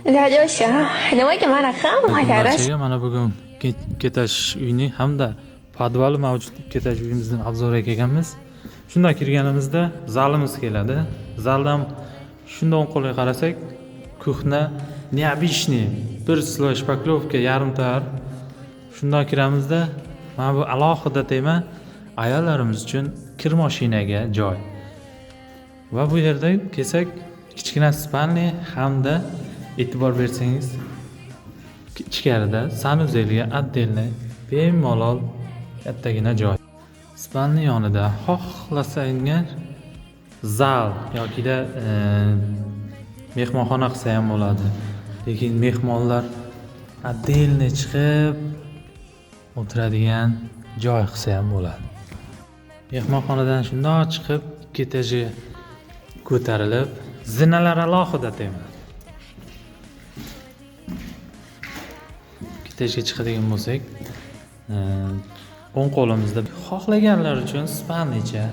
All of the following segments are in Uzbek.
Joshua, nimaga mana hamma karash? Barchaga mana bugun ketash uyini hamda podvali mavjud ketash uyimizni obzoriga kelganmiz. Shundan kirganimizda zalimiz keladi. Zaldan shundan qo'lga qarasak, kuxna необычный bir sloy shpaklovka yarim tayyor. Shundan kiramizda mana bu alohida tema ayollarimiz uchun kir mashinaga joy. Va bu yerda kelsak kichkina spalni hamda e'tibor bersangiz ichkarida sanuzelga отдельно bemalol kattagina joy. Spalni yonida xohlasangiz zal yokida mehmonxona qilsa ham bo'ladi. Lekin mehmonlar отдельно chiqib o'tiradigan joy qilsa ham bo'ladi. Mehmonxonadan shundoq chiqib ikki etaji ko'tarilib, zinalar alohida tema. Etajga chiqadigan bo'lsak, o'ng qo'limizda xohlaganlar uchun spalnicha,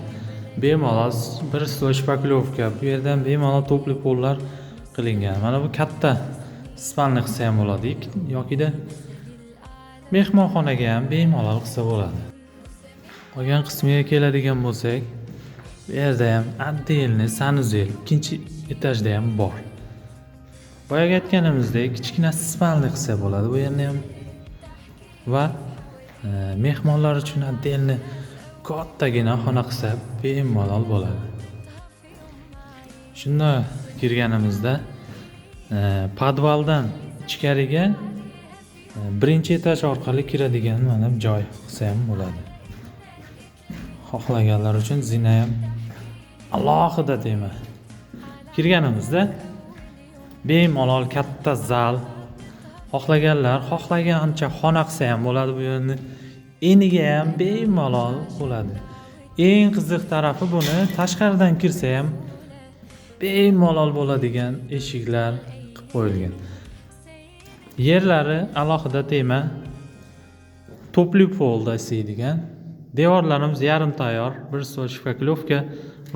bemalol bir sloy shpaklovka, bu yerdan bemalol topli pollar qilingan. Mana bu katta spalni qilsa ham bo'ladi, yokida mehmonxonaga ham bemalol qilsa bo'ladi. Qolgan qismiga keladigan bo'lsak, bu yerda ham отдельный sanuzel ikkinchi etajda ham bor. Boyaga aytganimizdek, kichkina spalni qilsa bo'ladi bu yerni ham. Va mehmonlar uchun отдельный kattagina xona qilsa bemalol bo'ladi. Shunda kirganimizda podvaldan ichkariga birinchi etaj orqali kiradigan mana bu joy qilsa ham bo'ladi. Xohlaganlar uchun zina ham alohida tema. Kirganimizda bemalol katta zal, xohlaganlar xohlagancha xona qilsa ham bo'ladi bu yerni. Eniga ham bemalol bo'ladi. Eng qiziq tarafi buni tashqaridan kirsa ham bemalol bo'ladigan eshiklar qilib qo'yilgan. Yerlari alohida tema, topli pol deydigan. Devorlarimiz yarim tayyor, bir sloy shpaklovka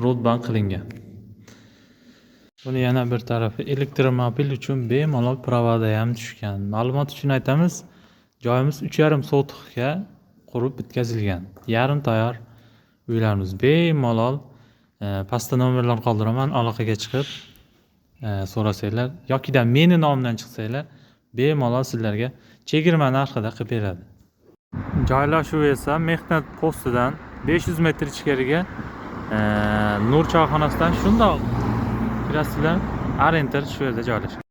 rodban qilingan. Buni yana bir tarafi elektromobil uchun bemalol provoda ham tushgan. Ma'lumot uchun aytamiz, joyimiz 3,5 sotixga qurib bitkazilgan. Yarim tayyor uylarimiz bemalol pastda nomerlar qoldiraman, aloqaga chiqib so'rasanglar yokida meni nomimdan chiqsanglar bemalol sizlarga chegirma narxida qilib beradi. Joylashuv esa mehnat postidan 500 metr ichkariga Nur choyxonasidan shundoq kirasizlar, Arentor shu yerda joylashgan.